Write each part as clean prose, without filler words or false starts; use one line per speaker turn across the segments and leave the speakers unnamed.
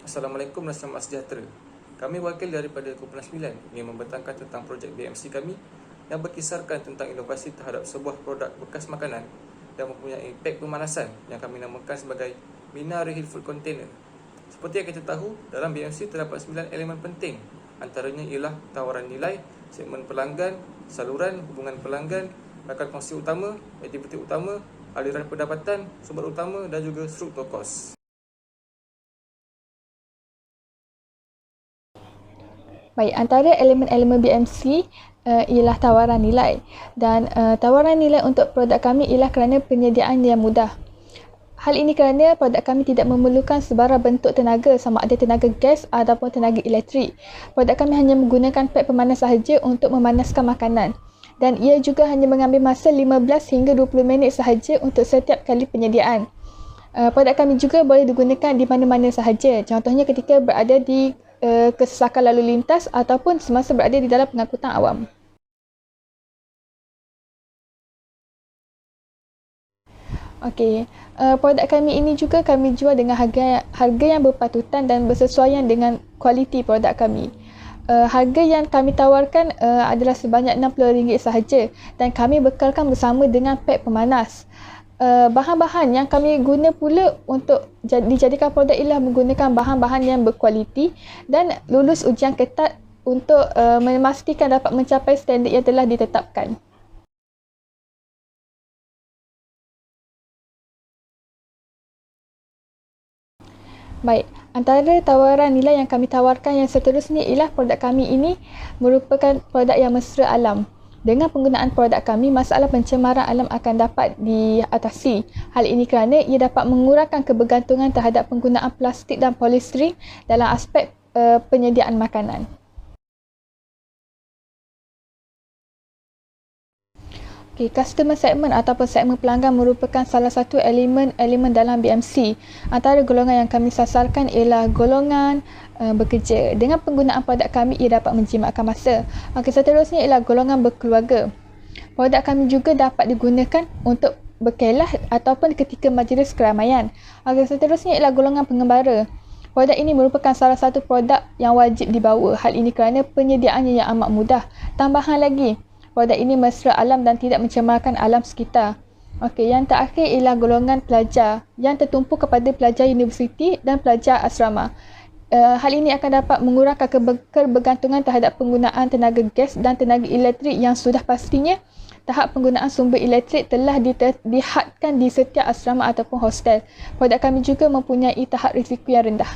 Assalamualaikum dan selamat sejahtera. Kami wakil daripada Kumpulan 9 ingin membentangkan tentang projek BMC kami yang berkisarkan tentang inovasi terhadap sebuah produk bekas makanan dan mempunyai pek pemanasan yang kami namakan sebagai Mina Reheat Food Container. Seperti yang kita tahu, dalam BMC terdapat 9 elemen penting. Antaranya ialah tawaran nilai, segmen pelanggan, saluran, hubungan pelanggan, rakan kongsi utama, aktiviti utama, aliran pendapatan, sumber utama dan juga struktur kos.
Baik, antara elemen-elemen BMC ialah tawaran nilai dan tawaran nilai untuk produk kami ialah kerana penyediaan yang mudah. Hal ini kerana produk kami tidak memerlukan sebarang bentuk tenaga sama ada tenaga gas ataupun tenaga elektrik. Produk kami hanya menggunakan pek pemanas sahaja untuk memanaskan makanan. Dan ia juga hanya mengambil masa 15 hingga 20 minit sahaja untuk setiap kali penyediaan. Produk kami juga boleh digunakan di mana-mana sahaja. Contohnya ketika berada di kesesakan lalu lintas ataupun semasa berada di dalam pengangkutan awam. Okey, produk kami ini juga kami jual dengan harga yang berpatutan dan bersesuaian dengan kualiti produk kami. Harga yang kami tawarkan adalah sebanyak RM60 sahaja dan kami bekalkan bersama dengan pek pemanas. Bahan-bahan yang kami guna pula untuk dijadikan produk ialah menggunakan bahan-bahan yang berkualiti dan lulus ujian ketat untuk memastikan dapat mencapai standard yang telah ditetapkan. Baik, antara tawaran nilai yang kami tawarkan yang seterusnya ialah produk kami ini merupakan produk yang mesra alam. Dengan penggunaan produk kami, masalah pencemaran alam akan dapat diatasi. Hal ini kerana ia dapat mengurangkan kebergantungan terhadap penggunaan plastik dan polistiren dalam aspek penyediaan makanan. Okay, customer segment ataupun segmen pelanggan merupakan salah satu elemen dalam BMC. Antara golongan yang kami sasarkan ialah golongan bekerja. Dengan penggunaan produk kami, ia dapat menjimatkan masa. Okay, seterusnya ialah golongan berkeluarga. Produk kami juga dapat digunakan untuk berkelah ataupun ketika majlis keramaian. Okay, seterusnya ialah golongan pengembara. Produk ini merupakan salah satu produk yang wajib dibawa. Hal ini kerana penyediaannya yang amat mudah. Tambahan lagi, produk ini mesra alam dan tidak mencemarkan alam sekitar. Okey, yang terakhir ialah golongan pelajar yang tertumpu kepada pelajar universiti dan pelajar asrama. Hal ini akan dapat mengurangkan kebergantungan terhadap penggunaan tenaga gas dan tenaga elektrik yang sudah pastinya tahap penggunaan sumber elektrik telah dihadkan di setiap asrama ataupun hostel. Produk kami juga mempunyai tahap risiko yang rendah.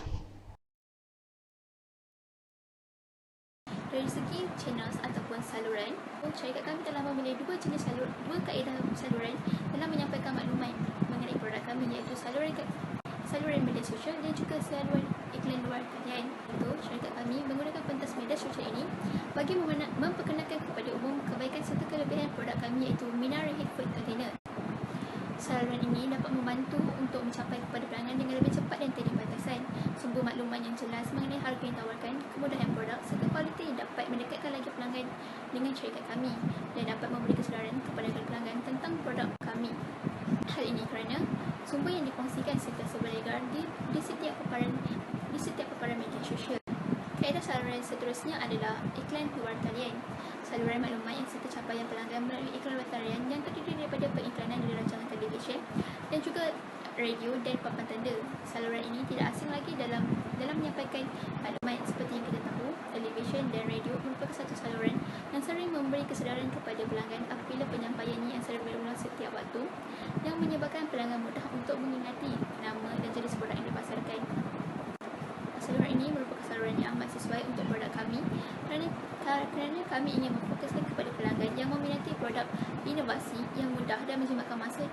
Dari segi channels ataupun saluran, syarikat kami telah memilih dua kaedah saluran dalam menyampaikan maklumat mengenai produk kami, iaitu saluran media sosial dan juga saluran iklan luar talian. Untuk syarikat kami menggunakan pentas media sosial ini bagi memperkenalkan kepada umum kebaikan serta kelebihan produk kami, iaitu Mina Reheat Food Container. Saluran ini dapat membantu untuk mencapai kepada pelanggan dengan lebih cepat dan tiada batasan. Sumber maklumat yang jelas mengenai harga yang ditawarkan, kemudahan produk serta kualiti dapat mendekatkan lagi pelanggan dengan syarikat kami dan dapat memberi kesedaran kepada pelanggan tentang produk kami. Hal ini kerana sumber yang dikongsikan sentiasa berlegar di setiap paparan media sosial. Kaedah saluran seterusnya adalah iklan luar talian. Saluran maklumat yang serta capaian pelanggan melalui iklan luar talian yang terdiri daripada periklanan di rancangan televisyen dan juga radio dan papan tanda. Saluran ini tidak asing lagi dalam menyampaikan maklumat. Seperti yang kita tahu, televisyen dan radio merupakan satu saluran yang sering memberi kesedaran kepada pelanggan apabila penyampaiannya yang sering berulang setiap waktu yang menyebabkan pelanggan mudah untuk mengingati nama dan jenis produk yang dipasarkan. Saluran ini merupakan saluran yang amat sesuai untuk produk kami kerana kami ingin memfokuskan kepada pelanggan yang meminati produk inovasi yang mudah dan menjimatkan masa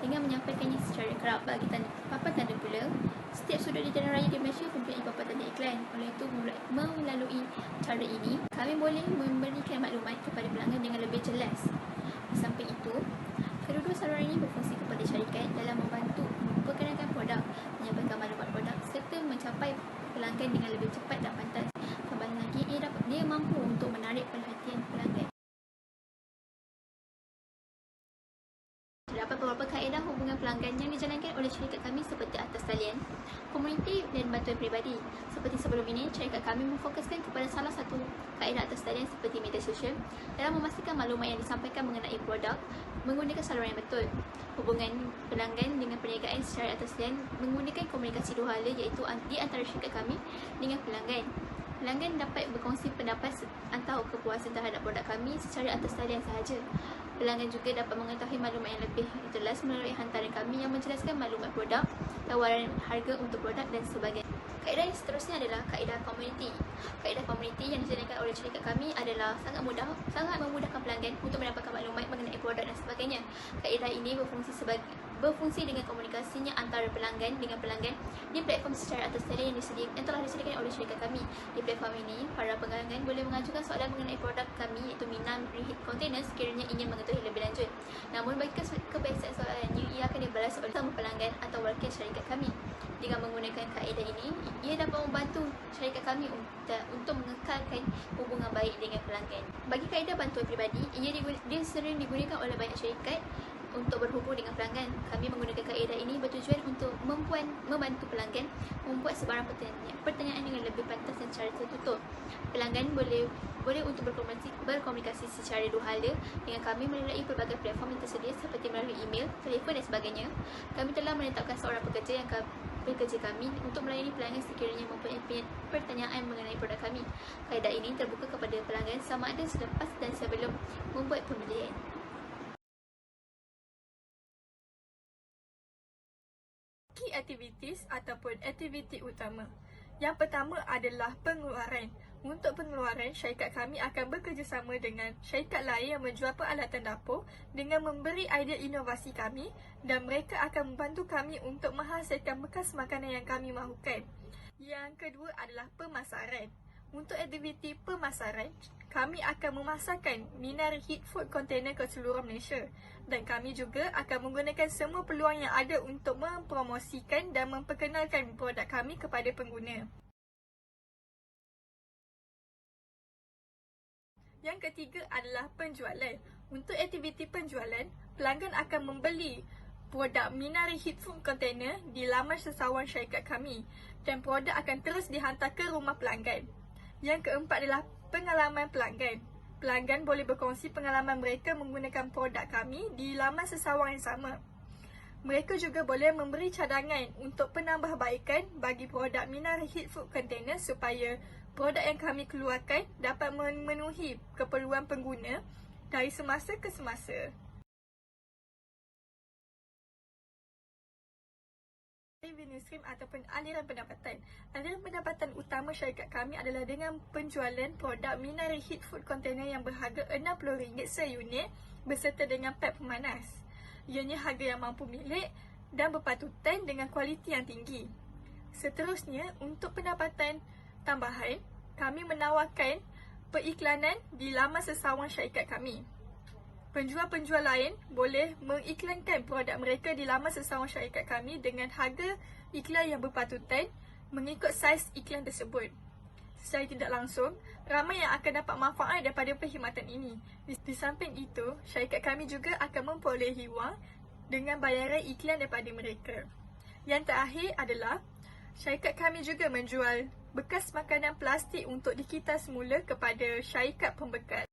dengan menyampaikannya secara kerap. Bagi papan tanda pula, setiap sudut di jalan raya di Malaysia mempunyai papan tanda iklan. Oleh itu, melalui cara ini, kami boleh memberikan maklumat kepada pelanggan dengan lebih jelas. Di samping itu, kedua-dua saluran ini berfungsi kepada syarikat dalam membantu memperkenalkan produk, menyampaikan maklumat produk serta mencapai pelanggan dengan lebih cepat dan pantas. Tambah lagi, dia mampu untuk menarik perhatian pelanggan. Terdapat beberapa kaedah hubungan pelanggan yang dijalankan oleh syarikat kami seperti atas talian, komuniti dan bantuan peribadi. Seperti sebelum ini, syarikat kami memfokuskan kepada salah satu kaedah atas talian seperti media sosial dalam memastikan maklumat yang disampaikan mengenai produk menggunakan saluran yang betul. Hubungan pelanggan dengan perniagaan secara atas talian menggunakan komunikasi dua hala, iaitu di antara syarikat kami dengan pelanggan. Pelanggan dapat berkongsi pendapat atau kepuasan terhadap produk kami secara atas talian sahaja. Pelanggan juga dapat mengetahui maklumat yang lebih jelas melalui hantaran kami yang menjelaskan maklumat produk, tawaran harga untuk produk dan sebagainya. Kaedah yang seterusnya adalah kaedah komuniti. Kaedah komuniti yang dijalankan oleh syarikat kami adalah sangat memudahkan pelanggan untuk mendapatkan maklumat mengenai produk dan sebagainya. Kaedah ini berfungsi dengan komunikasinya antara pelanggan dengan pelanggan di platform secara atas talian yang telah disediakan oleh syarikat kami. Di platform ini, para pelanggan boleh mengajukan soalan mengenai produk kami iaitu Mina Reheat Container sekiranya ingin mengetahui lebih lanjut. Namun bagi kebiasaan soalannya, ia akan dibalas oleh sama pelanggan atau wakil syarikat kami. Dengan menggunakan kaedah ini, ia dapat membantu syarikat kami untuk mengekalkan hubungan baik dengan pelanggan. Bagi kaedah bantuan peribadi, dia sering digunakan oleh banyak syarikat untuk berhubung dengan pelanggan. Kami menggunakan kaedah ini bertujuan untuk membantu pelanggan membuat sebarang pertanyaan dengan lebih pantas dan secara tertutup. Pelanggan boleh untuk berkomunikasi secara dua hala dengan kami melalui pelbagai platform yang tersedia seperti melalui email, telefon dan sebagainya. Kami telah menetapkan seorang pekerja kami untuk melayani pelanggan sekiranya mempunyai pertanyaan mengenai produk kami. Kaedah ini terbuka kepada pelanggan sama ada selepas dan sebelum membuat pembelian.
Key activities ataupun aktiviti utama. Yang pertama adalah pengeluaran. Untuk pengeluaran, syarikat kami akan bekerjasama dengan syarikat lain yang menjual peralatan dapur dengan memberi idea inovasi kami dan mereka akan membantu kami untuk menghasilkan bekas makanan yang kami mahukan. Yang kedua adalah pemasaran. Untuk aktiviti pemasaran, kami akan memasarkan Mina Reheat Food Container ke seluruh Malaysia dan kami juga akan menggunakan semua peluang yang ada untuk mempromosikan dan memperkenalkan produk kami kepada pengguna. Yang ketiga adalah penjualan. Untuk aktiviti penjualan, pelanggan akan membeli produk Mina Reheat Food Container di laman sesawan syarikat kami dan produk akan terus dihantar ke rumah pelanggan. Yang keempat adalah pengalaman pelanggan. Pelanggan boleh berkongsi pengalaman mereka menggunakan produk kami di laman sesawan yang sama. Mereka juga boleh memberi cadangan untuk penambahbaikan bagi produk Mina Reheat Food Container supaya produk yang kami keluarkan dapat memenuhi keperluan pengguna dari semasa ke semasa. Revenue stream ataupun aliran pendapatan. Aliran pendapatan utama syarikat kami adalah dengan penjualan produk Mina Reheat Food Container yang berharga RM60 seunit beserta dengan pad pemanas. Ianya harga yang mampu milik dan berpatutan dengan kualiti yang tinggi. Seterusnya, untuk pendapatan tambahan, kami menawarkan periklanan di laman sesawan syarikat kami. Penjual-penjual lain boleh mengiklankan produk mereka di laman sesawan syarikat kami dengan harga iklan yang berpatutan mengikut saiz iklan tersebut. Secara tidak langsung, ramai yang akan dapat manfaat daripada perkhidmatan ini. Di samping itu, syarikat kami juga akan memperolehi wang dengan bayaran iklan daripada mereka. Yang terakhir adalah, syarikat kami juga menjual bekas makanan plastik untuk dikitas semula kepada syarikat pembekal.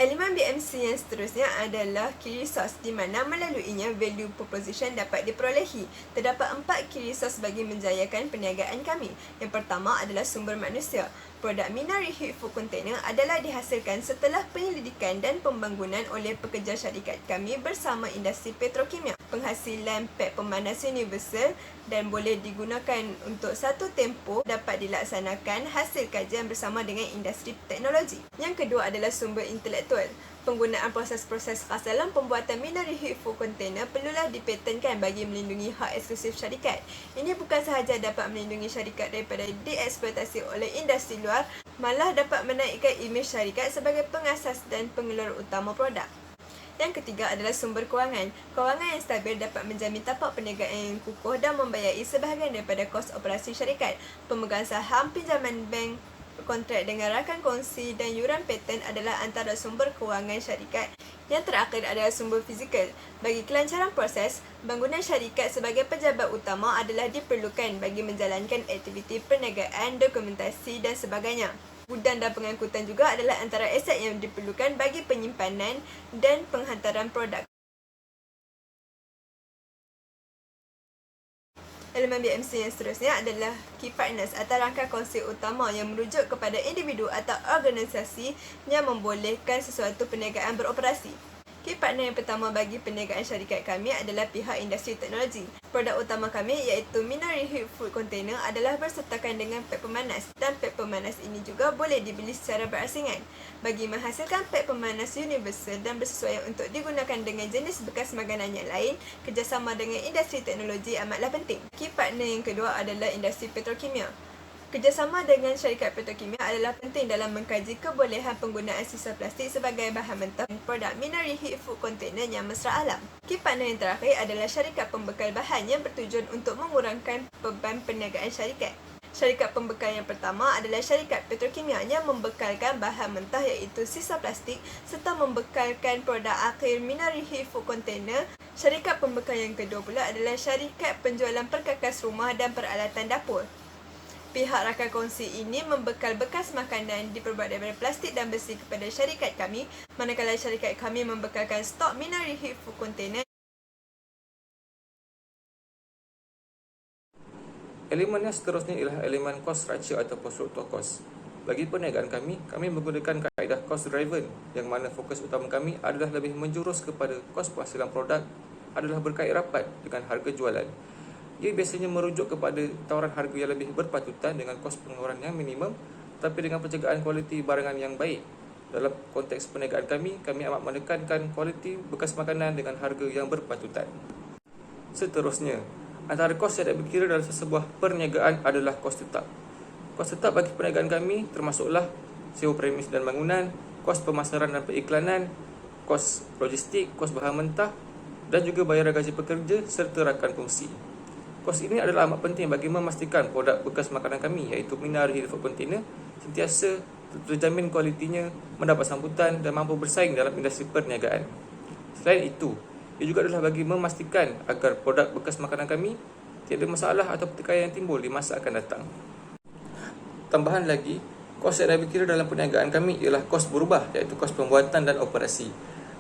Elemen BMC yang seterusnya adalah key resource di mana melaluinya value proposition dapat diperolehi. Terdapat 4 key resource bagi menjayakan perniagaan kami. Yang pertama adalah sumber manusia. Produk Mina Reheat Food Container adalah dihasilkan setelah penyelidikan dan pembangunan oleh pekerja syarikat kami bersama industri petrokimia. Penghasilan pad pemanas universal dan boleh digunakan untuk satu tempoh dapat dilaksanakan hasil kajian bersama dengan industri teknologi. Yang kedua adalah sumber intelektual. Penggunaan proses-proses khas dalam pembuatan Mina Reheat Food Container perlulah dipatenkan bagi melindungi hak eksklusif syarikat. Ini bukan sahaja dapat melindungi syarikat daripada dieksploitasi oleh industri luar, malah dapat menaikkan imej syarikat sebagai pengasas dan pengeluar utama produk. Yang ketiga adalah sumber kewangan. Kewangan yang stabil dapat menjamin tapak perniagaan yang kukuh dan membayari sebahagian daripada kos operasi syarikat. Pemegang saham, pinjaman bank, berkontrak dengan rakan kongsi dan yuran paten adalah antara sumber kewangan syarikat. Yang terakhir adalah sumber fizikal. Bagi kelancaran proses, bangunan syarikat sebagai pejabat utama adalah diperlukan bagi menjalankan aktiviti perniagaan, dokumentasi dan sebagainya. Gudang dan pengangkutan juga adalah antara aset yang diperlukan bagi penyimpanan dan penghantaran produk. Elemen BMC yang seterusnya adalah key partners atau rangka kongsi utama yang merujuk kepada individu atau organisasi yang membolehkan sesuatu perniagaan beroperasi. Key partner yang pertama bagi perniagaan syarikat kami adalah pihak industri teknologi. Produk utama kami iaitu Minari Heat Food Container adalah bersertakan dengan pek pemanas dan pek pemanas ini juga boleh dibeli secara berasingan. Bagi menghasilkan pek pemanas universal dan bersesuaian untuk digunakan dengan jenis bekas makanan yang lain, kerjasama dengan industri teknologi amatlah penting. Key partner yang kedua adalah industri petrokimia. Kerjasama dengan syarikat petrokimia adalah penting dalam mengkaji kebolehan penggunaan sisa plastik sebagai bahan mentah produk Minari Heat Food Container yang mesra alam. Key partner yang terakhir adalah syarikat pembekal bahan yang bertujuan untuk mengurangkan beban perniagaan syarikat. Syarikat pembekal yang pertama adalah syarikat petrokimia yang membekalkan bahan mentah iaitu sisa plastik serta membekalkan produk akhir Minari Heat Food Container. Syarikat pembekal yang kedua pula adalah syarikat penjualan perkakas rumah dan peralatan dapur. Pihak rakan kongsi ini membekal bekas makanan diperbuat daripada plastik dan besi kepada syarikat kami, manakala syarikat kami membekalkan stok Minari Heat Food Container.
Elemen yang seterusnya ialah elemen cost structure ataupun struktur kos. Bagi perniagaan kami menggunakan kaedah cost driven yang mana fokus utama kami adalah lebih menjurus kepada kos penghasilan produk adalah berkait rapat dengan harga jualan. Ia biasanya merujuk kepada tawaran harga yang lebih berpatutan dengan kos pengeluaran yang minimum tapi dengan penjagaan kualiti barangan yang baik. Dalam konteks perniagaan kami amat menekankan kualiti bekas makanan dengan harga yang berpatutan. Seterusnya, antara kos yang dapat dikira dalam sebuah perniagaan adalah kos tetap. Kos tetap bagi perniagaan kami termasuklah sewa premis dan bangunan, kos pemasaran dan periklanan, kos logistik, kos bahan mentah dan juga bayaran gaji pekerja serta rakan kongsi. Kos ini adalah amat penting bagi memastikan produk bekas makanan kami iaitu Minari Heat Food Container sentiasa terjamin kualitinya, mendapat sambutan dan mampu bersaing dalam industri perniagaan. Selain itu, ia juga adalah bagi memastikan agar produk bekas makanan kami tiada masalah atau pertikaian yang timbul di masa akan datang. Tambahan lagi, kos yang dapat dikira dalam perniagaan kami ialah kos berubah iaitu kos pembuatan dan operasi.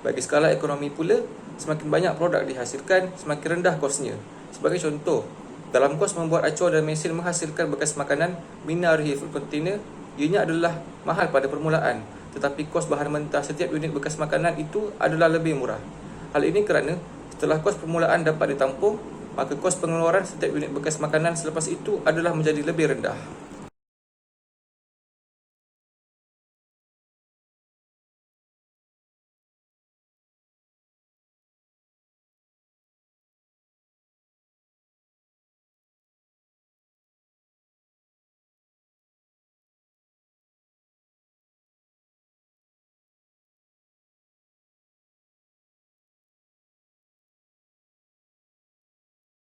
Bagi skala ekonomi pula, semakin banyak produk dihasilkan, semakin rendah kosnya. Sebagai contoh, dalam kos membuat acuan dan mesin menghasilkan bekas makanan Minari Heat Food Container, ianya adalah mahal pada permulaan, tetapi kos bahan mentah setiap unit bekas makanan itu adalah lebih murah. Hal ini kerana setelah kos permulaan dapat ditampung, maka kos pengeluaran setiap unit bekas makanan selepas itu adalah menjadi lebih rendah.